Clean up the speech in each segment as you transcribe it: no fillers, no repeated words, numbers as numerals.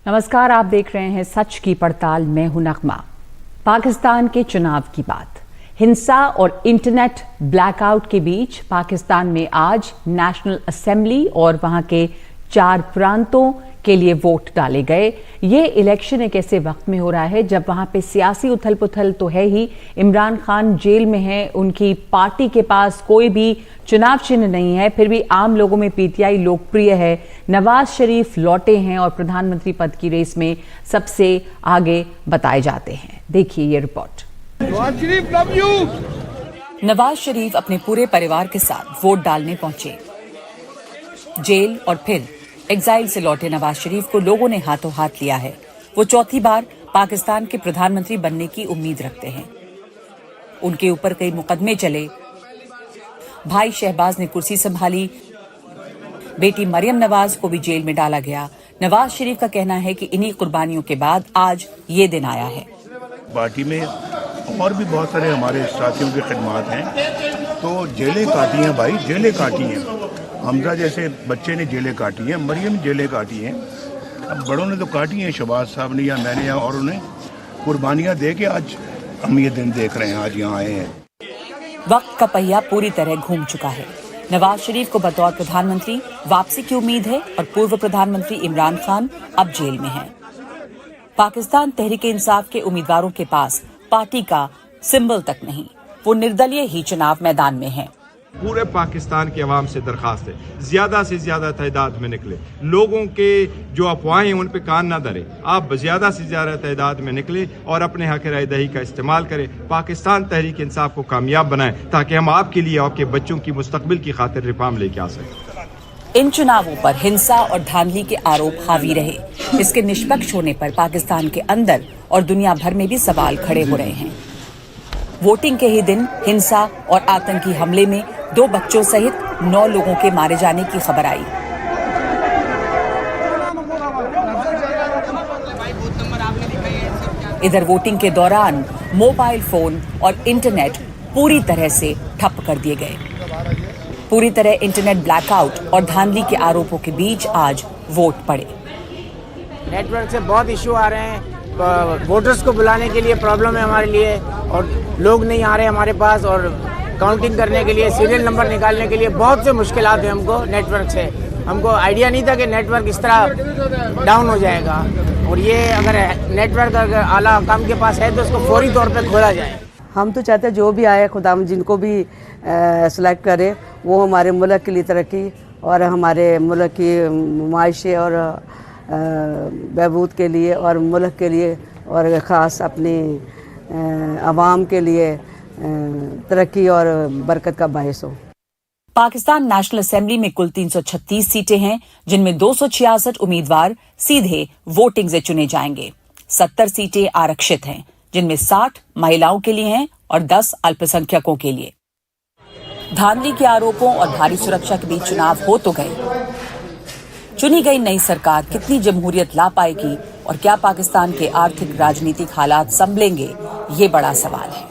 नमस्कार, आप देख रहे हैं सच की पड़ताल। मैं हूं नगमा। पाकिस्तान के चुनाव की बात, हिंसा और इंटरनेट ब्लैकआउट के बीच पाकिस्तान में आज नेशनल असेंबली और वहां के 4 प्रांतों के लिए वोट डाले गए। ये इलेक्शन एक ऐसे वक्त में हो रहा है जब वहां पे सियासी उथल पुथल तो है ही। इमरान खान जेल में है, उनकी पार्टी के पास कोई भी चुनाव चिन्ह नहीं है, फिर भी आम लोगों में पीटीआई लोकप्रिय है। नवाज शरीफ लौटे हैं और प्रधानमंत्री पद की रेस में सबसे आगे बताए जाते हैं। देखिए ये रिपोर्ट। नवाज शरीफ अपने पूरे परिवार के साथ वोट डालने पहुंचे। जेल और फिर एग्जाइल से लौटे नवाज शरीफ को लोगों ने हाथों हाथ लिया है। वो चौथी बार पाकिस्तान के प्रधानमंत्री बनने की उम्मीद रखते हैं। उनके ऊपर कई मुकदमे चले। भाई शहबाज ने कुर्सी संभाली, बेटी मरियम नवाज को भी जेल में डाला गया। नवाज शरीफ का कहना है कि इन्हीं कुर्बानियों के बाद आज ये दिन आया है। पार्टी में और भी बहुत सारे हमारे साथियों की खिदमत हैं, तो जेलें काटी हैं भाई, जेलें काटी हैं। हमजा जैसे बच्चे ने जेलें काटी हैं, मरियम जेलें काटी हैं, अब बड़ों ने तो काटी हैं, शहबाज साहब ने या मैंने या और उन्हें कुर्बानियां दे के आज हम ये दिन देख रहे हैं, आज यहाँ आए हैं। वक्त का पहिया पूरी तरह घूम चुका है। नवाज शरीफ को बतौर प्रधानमंत्री वापसी की उम्मीद है और पूर्व प्रधानमंत्री इमरान खान अब जेल में हैं। पाकिस्तान तहरीक-ए-इंसाफ के उम्मीदवारों के पास पार्टी का सिंबल तक नहीं, वो निर्दलीय ही चुनाव मैदान में हैं। पूरे पाकिस्तान की आवाम से दरखास्त है, ज्यादा से ज्यादा तादाद में निकले। लोगों के जो अफवाहें हैं उन पे कान ना धरे। आप ज्यादा से ज्यादा तादाद में निकले और अपने हक राय दही का इस्तेमाल करें। पाकिस्तान तहरीक इंसाफ को कामयाब बनाएं ताकि हम आपके लिए, आपके बच्चों की मुस्तकबिल की खातिर रिफॉर्म लेके आ सकें। इन चुनावों पर हिंसा और धांधली के आरोप हावी रहे। इसके निष्पक्ष होने पर पाकिस्तान के अंदर और दुनिया भर में भी सवाल खड़े हो रहे हैं। वोटिंग के ही दिन हिंसा और आतंकी हमले में 2 बच्चों सहित 9 लोगों के मारे जाने की खबर आई। इधर वोटिंग के दौरान मोबाइल फोन और इंटरनेट पूरी तरह से ठप कर दिए गए। पूरी तरह इंटरनेट ब्लैकआउट और धांधली के आरोपों के बीच आज वोट पड़े। नेटवर्क से बहुत इश्यू आ रहे हैं, वोटर्स को बुलाने के लिए प्रॉब्लम है हमारे लिए, और लोग नहीं आ रहे हमारे पास, और काउंटिंग करने के लिए, सीरियल नंबर निकालने के लिए बहुत से मुश्किलात हैं हमको नेटवर्क से। हमको आइडिया नहीं था कि नेटवर्क इस तरह डाउन हो जाएगा, और ये अगर नेटवर्क अगर आला हुकाम के पास है तो उसको फौरी तौर पे खोला जाए। हम तो चाहते हैं जो भी आए, खुदा जिनको भी सेलेक्ट करे, वो हमारे मुल्क के लिए तरक्की और हमारे मुल्क की मुआशे और बहबूद के लिए और मुल्क के लिए और ख़ास अपनी आवाम के लिए तरक्की और बरकत का बायस हो। पाकिस्तान नेशनल असेंबली में कुल 336 सीटें हैं, जिनमें 266 उम्मीदवार सीधे वोटिंग से चुने जाएंगे। 70 सीटें आरक्षित हैं, जिनमें 60 महिलाओं के लिए हैं और 10 अल्पसंख्यकों के लिए। धांधली के आरोपों और भारी सुरक्षा के बीच चुनाव हो तो गए। चुनी गई नई सरकार कितनी जमहूरियत ला पाएगी और क्या पाकिस्तान के आर्थिक राजनीतिक हालात संभलेंगे, ये बड़ा सवाल है।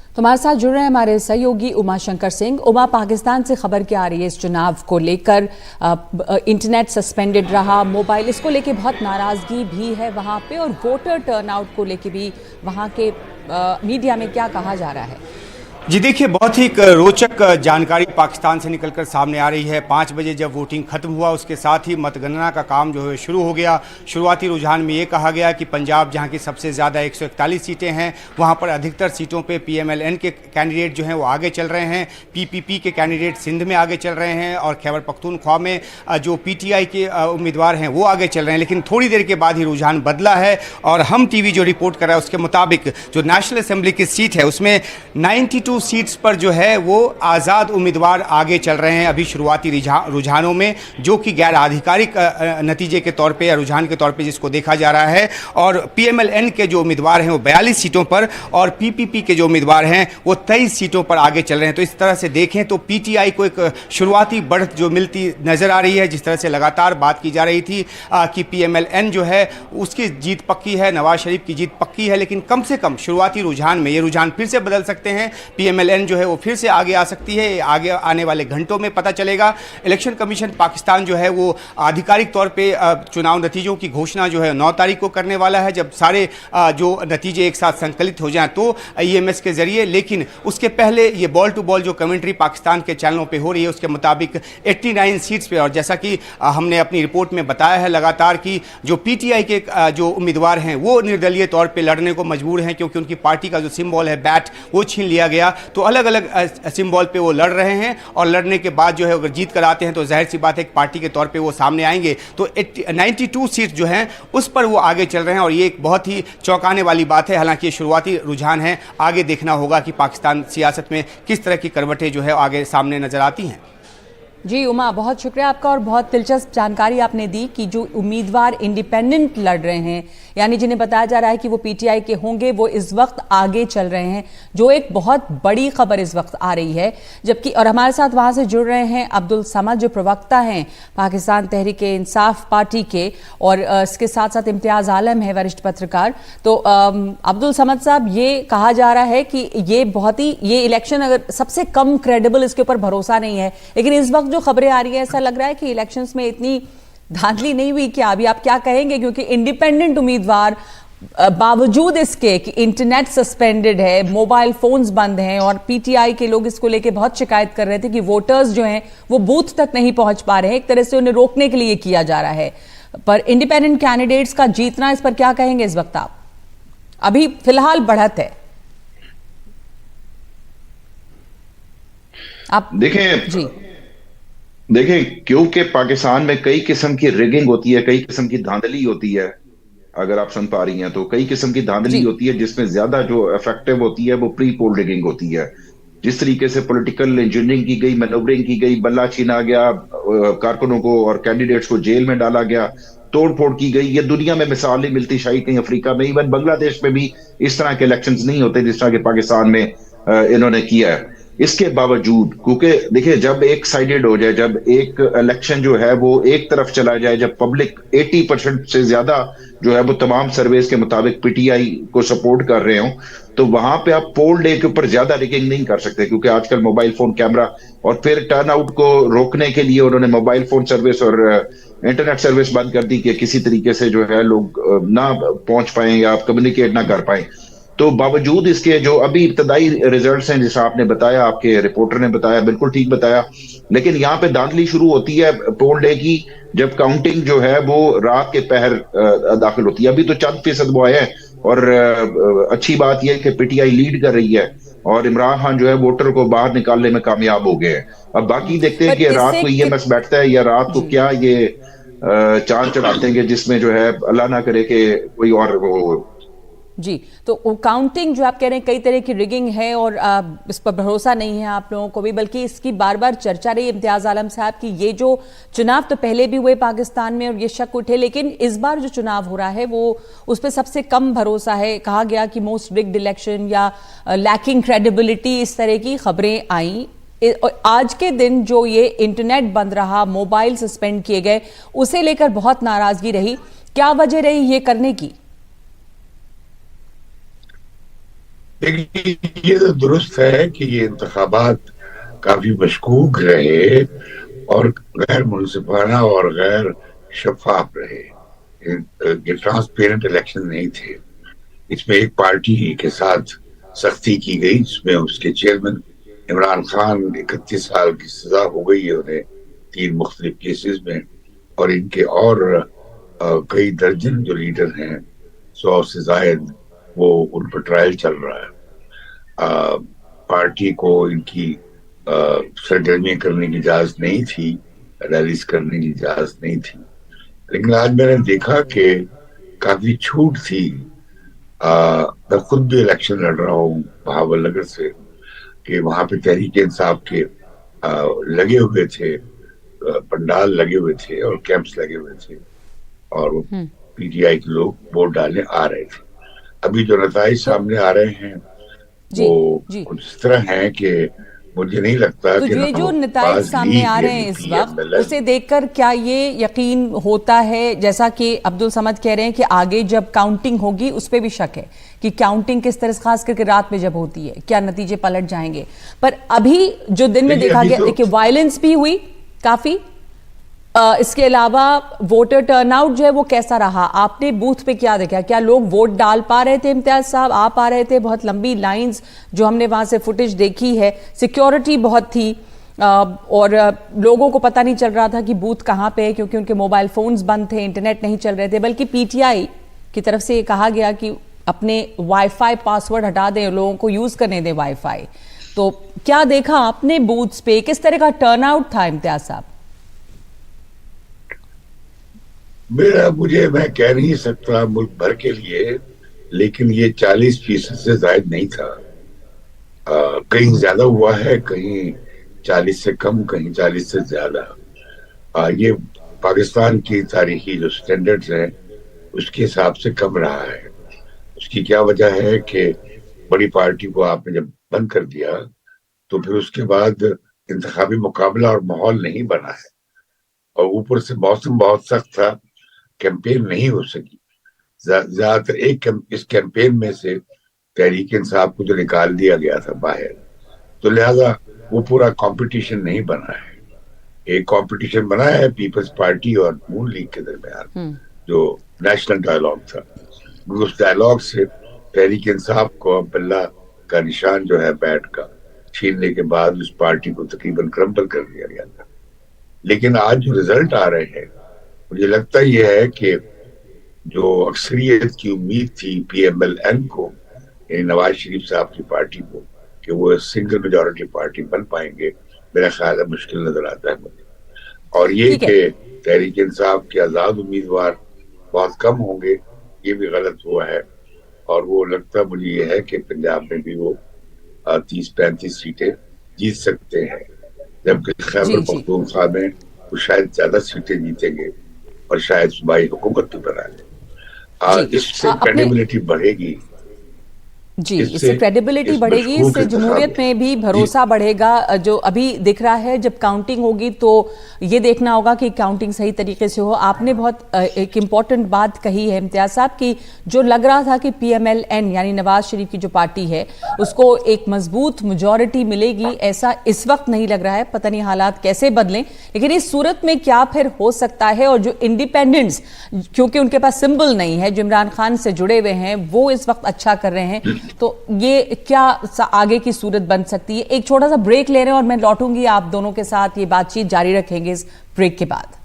तो हमारे साथ जुड़ रहे हैं हमारे सहयोगी उमा शंकर सिंह। उमा, पाकिस्तान से खबर क्या आ रही है इस चुनाव को लेकर? इंटरनेट सस्पेंडेड रहा, मोबाइल, इसको लेके बहुत नाराजगी भी है वहां पे, और वोटर टर्नआउट को लेके भी वहां के मीडिया में क्या कहा जा रहा है? जी देखिए, बहुत ही रोचक जानकारी पाकिस्तान से निकलकर सामने आ रही है। 5 बजे जब वोटिंग खत्म हुआ, उसके साथ ही मतगणना का काम जो है शुरू हो गया। शुरुआती रुझान में ये कहा गया कि पंजाब, जहां की सबसे ज़्यादा 141 सीटें हैं, वहां पर अधिकतर सीटों पे PMLN के कैंडिडेट जो हैं वो आगे चल रहे हैं। PPP के कैंडिडेट सिंध में आगे चल रहे हैं और खैबर पख्तूनख्वा में जो PTI के उम्मीदवार हैं वो आगे चल रहे हैं। लेकिन थोड़ी देर के बाद ही रुझान बदला है और हम TV जो रिपोर्ट कर रहा है उसके मुताबिक जो नेशनल असेंबली की सीट है उसमें 92 सीट्स पर जो है वो आज़ाद उम्मीदवार आगे चल रहे हैं अभी शुरुआती रुझानों में, जो कि गैर आधिकारिक नतीजे के तौर पे या रुझान के तौर पे जिसको देखा जा रहा है। और PMLN के जो उम्मीदवार हैं वो 42 सीटों पर और PPP के जो उम्मीदवार हैं वो 23 सीटों पर आगे चल रहे हैं। तो इस तरह से देखें तो PTI को एक शुरुआती बढ़त जो मिलती नज़र आ रही है, जिस तरह से लगातार बात की जा रही थी कि PMLN जो है उसकी जीत पक्की है, नवाज शरीफ की जीत पक्की है, लेकिन कम से कम शुरुआती रुझान में ये रुझान फिर से बदल सकते हैं। PMLN जो है वो फिर से आगे आ सकती है, आगे आने वाले घंटों में पता चलेगा। इलेक्शन कमीशन पाकिस्तान जो है वो आधिकारिक तौर पे चुनाव नतीजों की घोषणा जो है 9 तारीख को करने वाला है, जब सारे जो नतीजे एक साथ संकलित हो जाएं तो EMS के जरिए। लेकिन उसके पहले ये बॉल टू बॉल जो कमेंट्री पाकिस्तान के चैनलों पे हो रही है उसके मुताबिक 89 सीट्स पे, और जैसा कि हमने अपनी रिपोर्ट में बताया है लगातार कि जो PTI के जो उम्मीदवार हैं वो निर्दलीय तौर पे लड़ने को मजबूर हैं, क्योंकि उनकी पार्टी का जो सिंबल है बैट वो छीन लिया गया। तो अलग अलग सिंबल पे वो लड़ रहे हैं, और लड़ने के बाद जो है अगर जीत कर आते हैं तो जाहिर सी बात है एक पार्टी के तौर पे वो सामने आएंगे। तो 92 सीट जो हैं उस पर वो आगे चल रहे हैं, और ये एक बहुत ही चौंकाने वाली बात है। हालांकि ये शुरुआती रुझान है, आगे देखना होगा कि पाकिस्तान सियासत में किस तरह की करवटें जो है आगे सामने नजर आती हैं। जी उमा, बहुत शुक्रिया आपका, और बहुत दिलचस्प जानकारी आपने दी कि जो उम्मीदवार इंडिपेंडेंट लड़ रहे हैं, यानी जिन्हें बताया जा रहा है कि वो PTI के होंगे, वो इस वक्त आगे चल रहे हैं, जो एक बहुत बड़ी खबर इस वक्त आ रही है। जबकि और हमारे साथ वहां से जुड़ रहे हैं अब्दुल समद, जो प्रवक्ता हैं पाकिस्तान तहरीक-ए-इंसाफ पार्टी के, और इसके साथ साथ इम्तियाज आलम है वरिष्ठ पत्रकार। तो अब्दुल समद साहब, ये कहा जा रहा है कि ये इलेक्शन अगर सबसे कम क्रेडिबल, इसके ऊपर भरोसा नहीं है, लेकिन इस वक्त जो खबरें आ रही है ऐसा लग रहा है कि इलेक्शंस में इतनी धांधली नहीं हुई क्या? अभी आप क्या कहेंगे? क्योंकि इंडिपेंडेंट उम्मीदवार बावजूद इसके कि इंटरनेट सस्पेंडेड है, मोबाइल फोन्स बंद हैं, और PTI के लोग इसको लेके बहुत शिकायत कर रहे थे कि वोटर्स जो हैं वो बूथ तक नहीं पहुंच पा रहे हैं, एक तरह से उन्हें रोकने के लिए किया जा रहा है। पर इंडिपेंडेंट कैंडिडेट्स का जीतना, इस पर क्या कहेंगे इस वक्त आप? अभी फिलहाल बढ़त है। आप देखें क्योंकि पाकिस्तान में कई किस्म की रिगिंग होती है, कई किस्म की धांधली होती है। अगर आप सुन पा रही हैं तो कई किस्म की धांधली होती है, जिसमें ज्यादा जो इफेक्टिव होती है वो प्री पोल रिगिंग होती है। जिस तरीके से पॉलिटिकल इंजीनियरिंग की गई, मैनूवरिंग की गई, बल्ला छीना गया, कारकुनों को और कैंडिडेट्स को जेल में डाला गया, तोड़ फोड़ की गई, ये दुनिया में मिसाल नहीं मिलती, शायद कहीं अफ्रीका में, इवन बांग्लादेश में भी इस तरह के इलेक्शंस नहीं होते जिस तरह के पाकिस्तान में इन्होंने किया है। इसके बावजूद, क्योंकि देखिए जब एक साइडेड हो जाए, जब एक इलेक्शन जो है वो एक तरफ चला जाए, जब पब्लिक 80% से ज्यादा जो है वो तमाम सर्वेस के मुताबिक PTI को सपोर्ट कर रहे हो, तो वहां पे आप पोल डे के ऊपर ज्यादा रिगिंग नहीं कर सकते, क्योंकि आजकल मोबाइल फोन कैमरा, और फिर टर्नआउट को रोकने के लिए उन्होंने मोबाइल फोन सर्विस और इंटरनेट सर्विस बंद कर दी कि किसी तरीके से जो है लोग ना पहुंच पाए या कम्युनिकेट ना कर पाए। तो बावजूद इसके जो अभी इब्तदाई रिजल्ट्स हैं, जैसा आपने बताया, आपके रिपोर्टर ने बताया, बिल्कुल ठीक बताया, लेकिन यहाँ पे धांधली शुरू होती है पोल डे की जब काउंटिंग जो है वो रात के पहर दाखिल होती है। अभी तो चंद फीसद वो आया है, और अच्छी बात यह है कि PTI लीड कर रही है, और इमरान खान जो है वोटर को बाहर निकालने में कामयाब हो गए हैं। अब बाकी देखते हैं कि रात को EMS बैठता है या रात को क्या ये चांद चढ़ाते हैं, जिसमें जो है अल्लाह ना करे कि कोई और वो। जी, तो काउंटिंग जो आप कह रहे हैं कई तरह की रिगिंग है, और इस पर भरोसा नहीं है आप लोगों को भी, बल्कि इसकी बार बार चर्चा रही इम्तियाज आलम साहब की ये जो चुनाव तो पहले भी हुए पाकिस्तान में और ये शक उठे, लेकिन इस बार जो चुनाव हो रहा है वो उस पर सबसे कम भरोसा है। कहा गया कि मोस्ट रिग्ड इलेक्शन या लैकिंग क्रेडिबिलिटी, इस तरह की खबरें आई। आज के दिन जो ये इंटरनेट बंद रहा, मोबाइल सस्पेंड किए गए, उसे लेकर बहुत नाराजगी रही। क्या वजह रही ये करने की? देखिए, ये तो दुरुस्त है कि ये इंतखाबात काफी मशकूक रहे और गैर मुनसिफाना और गैर शफाफ रहे। ये ट्रांसपेरेंट इलेक्शन नहीं थे। इसमें एक पार्टी के साथ सख्ती की गई, जिसमें उसके चेयरमैन इमरान खान 31 साल की सजा हो गई है उन्हें 3 मुख्तलिफ केसेस में, और इनके और कई दर्जन जो लीडर हैं, 100 से जायद, वो उन पर ट्रायल चल रहा है। पार्टी को इनकी सरगर्मियां करने की इजाजत नहीं थी, रैलीज करने की इजाजत नहीं थी, लेकिन आज मैंने देखा कि काफी छूट थी। मैं खुद भी इलेक्शन लड़ रहा हूँ बहावलनगर से, कि वहां पे तहरीक इंसाफ के लगे हुए थे, पंडाल लगे हुए थे और कैंप्स लगे हुए थे, और वो PTI के लोग वोट डालने आ रहे थे। अभी जो नताइज सामने आ रहे हैं वो कुछ इस तरह है कि मुझे नहीं लगता तो कि ये जो नताइज सामने आ रहे हैं इस वक्त, उसे देखकर क्या ये यकीन होता है, जैसा कि अब्दुल समद कह रहे हैं कि आगे जब काउंटिंग होगी उस पर भी शक है कि काउंटिंग किस तरह, खास करके रात में जब होती है, क्या नतीजे पलट जाएंगे। पर अभी जो दिन में देखा गया कि वायलेंस भी हुई काफी, इसके अलावा वोटर टर्नआउट जो है वो कैसा रहा, आपने बूथ पे क्या देखा, क्या लोग वोट डाल पा रहे थे? इम्तियाज साहब, आ पा रहे थे? बहुत लंबी लाइंस जो हमने वहां से फुटेज देखी है, सिक्योरिटी बहुत थी और लोगों को पता नहीं चल रहा था कि बूथ कहाँ पे है, क्योंकि उनके मोबाइल फोन्स बंद थे, इंटरनेट नहीं चल रहे थे। बल्कि पीटीआई की तरफ से कहा गया कि अपने वाईफाई पासवर्ड हटा दें, लोगों को यूज करने दें वाईफाई। तो क्या देखा आपने बूथ्स पे, किस तरह का टर्नआउट था इम्तियाज साहब? मैं कह नहीं सकता मुल्क भर के लिए, लेकिन ये 40% से ज्यादा नहीं था। कहीं ज्यादा हुआ है, कहीं 40 से कम, कहीं 40 से ज्यादा। ये पाकिस्तान की तारीखी जो स्टैंडर्ड्स हैं उसके हिसाब से कम रहा है। उसकी क्या वजह है कि बड़ी पार्टी को आपने जब बंद कर दिया तो फिर उसके बाद इंतखाबी मुकाबला और माहौल नहीं बना है, और ऊपर से मौसम बहुत सख्त था, कैंपेन नहीं हो सकी। ज्यादातर इस कैंपेन में से तहरीक इंसाफ को जो निकाल दिया गया था बाहर, तो लिहाजा वो पूरा कंपटीशन नहीं बना है। एक कंपटीशन बना है पीपल्स पार्टी और नून लीग के दरमियान, जो नेशनल डायलॉग था। उस डायलॉग से तहरीक इंसाफ को बिल्ला का निशान जो है बैट का छीनने के बाद उस पार्टी को तकरीबन क्रम्बल कर दिया गया था। लेकिन आज जो रिजल्ट आ रहे हैं, मुझे लगता यह है कि जो अक्सरियत की उम्मीद थी PMLN को, यानी नवाज शरीफ साहब की पार्टी को, कि वो सिंगल मेजॉरिटी पार्टी बन पाएंगे, मेरा ख्याल है मुश्किल नजर आता है मुझे। और ये कि तहरीक इंसाफ के आजाद उम्मीदवार बहुत कम होंगे, ये भी गलत हुआ है। और वो लगता मुझे ये है कि पंजाब में भी वो 30-35 सीटें जीत सकते हैं, जबकि खैबर पख्तूनख्वा में वो शायद ज्यादा सीटें जीतेंगे और शायद सूबाई हुकूमत भी बना ले। इससे क्रेडिबिलिटी बढ़ेगी। जी, इससे क्रेडिबिलिटी बढ़ेगी, इससे जमहूरियत में भी भरोसा बढ़ेगा। जो अभी दिख रहा है, जब काउंटिंग होगी तो ये देखना होगा कि काउंटिंग सही तरीके से हो। आपने बहुत एक इम्पॉर्टेंट बात कही है इम्तियाज साहब की, जो लग रहा था कि PMLN यानी नवाज शरीफ की जो पार्टी है उसको एक मजबूत मेजॉरिटी मिलेगी, ऐसा इस वक्त नहीं लग रहा है। पता नहीं हालात कैसे बदलें, लेकिन इस सूरत में क्या फिर हो सकता है। और जो इंडिपेंडेंट्स, क्योंकि उनके पास सिंबल नहीं है, जो इमरान खान से जुड़े हुए हैं, वो इस वक्त अच्छा कर रहे हैं, तो ये क्या आगे की सूरत बन सकती है? एक छोटा सा ब्रेक ले रहे हैं और मैं लौटूंगी, आप दोनों के साथ ये बातचीत जारी रखेंगे इस ब्रेक के बाद।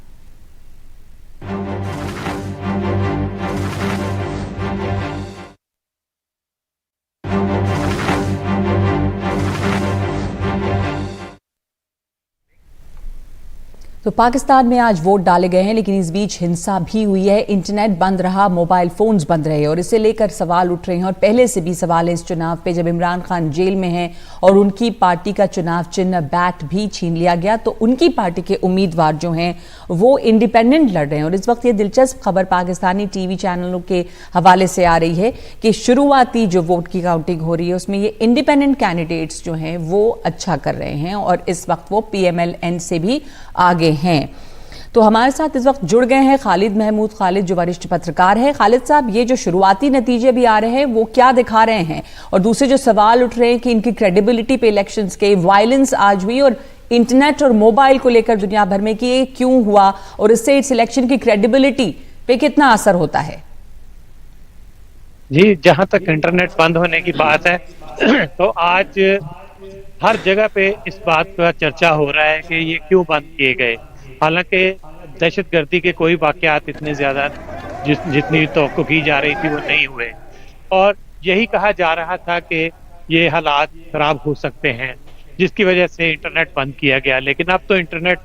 तो पाकिस्तान में आज वोट डाले गए हैं, लेकिन इस बीच हिंसा भी हुई है, इंटरनेट बंद रहा, मोबाइल फोन्स बंद रहे और इसे लेकर सवाल उठ रहे हैं। और पहले से भी सवाल है इस चुनाव पे, जब इमरान खान जेल में हैं और उनकी पार्टी का चुनाव चिन्ह बैट भी छीन लिया गया, तो उनकी पार्टी के उम्मीदवार जो हैं वो इंडिपेंडेंट लड़ रहे हैं। और इस वक्त ये दिलचस्प खबर पाकिस्तानी TV चैनलों के हवाले से आ रही है कि शुरुआती जो वोट की काउंटिंग हो रही है उसमें ये इंडिपेंडेंट कैंडिडेट्स जो हैं वो अच्छा कर रहे हैं और इस वक्त वो PMLN से भी आगे हैं। तो हमारे साथ इस वक्त जुड़ गए हैं खालिद महमूद खालिद, जो वरिष्ठ पत्रकार है। खालिद साहब, ये जो शुरुआती नतीजे भी आ रहे हैं वो क्या दिखा रहे हैं? और दूसरे जो सवाल उठ रहे हैं कि इनकी क्रेडिबिलिटी पे इलेक्शंस के, वायलेंस आज हुई और इंटरनेट और मोबाइल को लेकर दुनिया भर में कि ये क्यों हुआ और इससे इस इलेक्शन की क्रेडिबिलिटी पे कितना असर होता है? जी, जहां तक इंटरनेट बंद होने की बात है तो आज हर जगह पे इस बात का चर्चा हो रहा है कि ये क्यों बंद किए गए। हालांकि दहशतगर्दी के कोई वाकयात इतने ज्यादा जितनी तवक्को की जा रही थी वो नहीं हुए, और यही कहा जा रहा था कि ये हालात खराब हो सकते हैं जिसकी वजह से इंटरनेट बंद किया गया। लेकिन अब तो इंटरनेट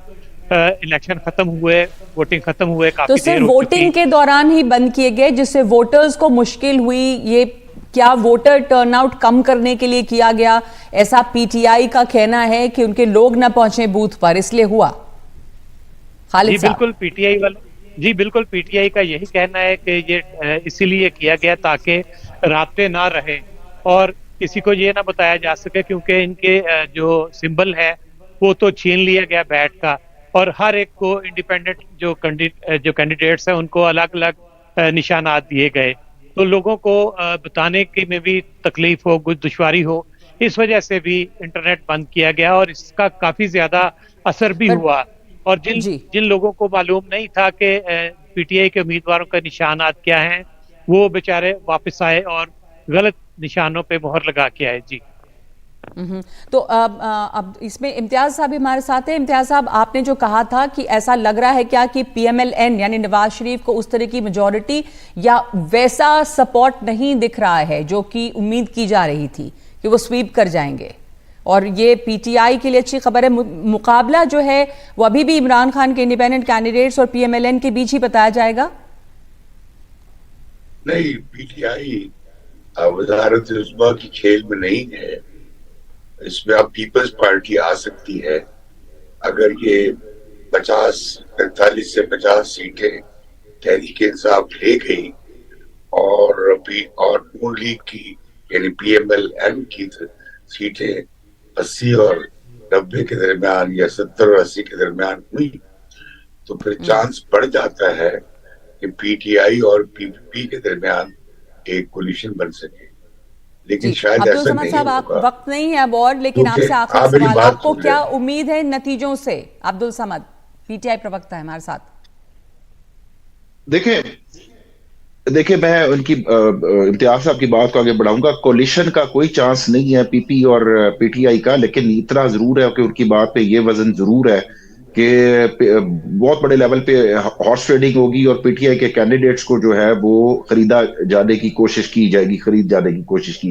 इलेक्शन खत्म हुए, वोटिंग खत्म हुए, काफी तो सिर्फ वोटिंग के दौरान ही बंद किए गए, जिससे वोटर्स को मुश्किल हुई। ये क्या वोटर टर्नआउट कम करने के लिए किया गया? ऐसा PTI का कहना है कि उनके लोग न पहुंचे बूथ पर, इसलिए हुआ। जी बिल्कुल, PTI का यही कहना है कि ये इसीलिए किया गया ताकि राब्ते ना रहे और किसी को ये ना बताया जा सके, क्योंकि इनके जो सिंबल है वो तो छीन लिया गया बैट का, और हर एक को इंडिपेंडेंट जो कैंडिडेट्स हैं उनको अलग अलग निशानात दिए गए। तो लोगों को बताने के में भी तकलीफ हो, कुछ दुश्वारी हो, इस वजह से भी इंटरनेट बंद किया गया और इसका काफी ज्यादा असर भी हुआ। और जिन लोगों को मालूम नहीं था कि पीटीआई के उम्मीदवारों का निशानात क्या हैं, वो बेचारे वापस आए और गलत निशानों पे मोहर लगा के आए। जी तो अब इसमें इम्तियाज साहब हमारे साथ हैं। इम्तियाज साहब, आपने जो कहा था कि ऐसा लग रहा है क्या कि पीएमएलएन यानी नवाज शरीफ को उस तरह की मेजॉरिटी या वैसा सपोर्ट नहीं दिख रहा है जो कि उम्मीद की जा रही थी कि वो स्वीप कर जाएंगे, और ये पीटीआई के लिए अच्छी खबर है। मुकाबला जो है वो अभी भी इमरान खान के इंडिपेंडेंट कैंडिडेट्स और पीएमएलएन के बीच ही बताया जाएगा? नहीं, पीटीआई वज़ारत उज़्मा की खेल में नहीं है। इसमें अब पीपल्स पार्टी आ सकती है अगर ये 45 से 50 सीटें तहरीक इंसाफ ले गई और नून लीग की यानी पीएमएलएन की सीटें 80 और 90 के दरमियान या 70 और 80 के दरमियान हुई, तो फिर चांस बढ़ जाता है कि पीटीआई और पीपीपी के दरमियान एक कोलिशन बन सके। लेकिन शायद ऐसा नहीं होगा। वक्त नहीं है अब और, लेकिन आपसे आखिरी सवाल, आपको क्या उम्मीद है नतीजों से? अब्दुल समद, पीटीआई प्रवक्ता है हमारे साथ। देखिए मैं उनकी इम्तियाज साहब की बात को आगे बढ़ाऊंगा। कोलिशन का कोई चांस नहीं है पीपी और पीटीआई का, लेकिन इतना जरूर है कि उनकी बात पे ये वजन जरूर है कि बहुत बड़े लेवल पे हॉर्स ट्रेडिंग होगी और पीटीआई के कैंडिडेट्स को जो है वो खरीद जाने की कोशिश की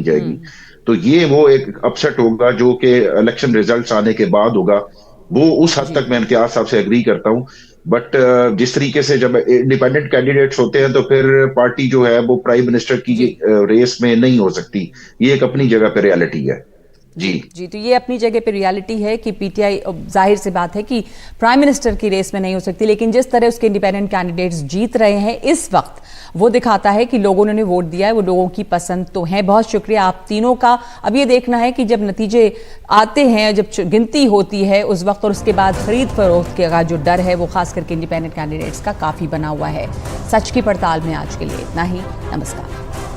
जाएगी। तो ये वो एक अपसेट होगा जो कि इलेक्शन रिजल्ट्स आने के बाद होगा। वो उस हद तक मैं इम्तियाज साहब से एग्री करता हूं। बट जिस तरीके से जब इंडिपेंडेंट कैंडिडेट्स होते हैं तो फिर पार्टी जो है वो प्राइम मिनिस्टर की रेस में नहीं हो सकती। ये एक अपनी जगह पे रियलिटी है। जी, तो ये अपनी जगह पे रियलिटी है कि पीटीआई, जाहिर सी बात है कि प्राइम मिनिस्टर की रेस में नहीं हो सकती, लेकिन जिस तरह उसके इंडिपेंडेंट कैंडिडेट्स जीत रहे हैं इस वक्त, वो दिखाता है कि लोगों ने वोट दिया है, वो लोगों की पसंद तो है। बहुत शुक्रिया आप तीनों का। अब ये देखना है कि जब नतीजे आते हैं, जब गिनती होती है उस वक्त, और उसके बाद खरीद फरोख्त का जो डर है वो खास करके इंडिपेंडेंट कैंडिडेट्स का काफी बना हुआ है। सच की पड़ताल में आज के लिए इतना ही। नमस्कार।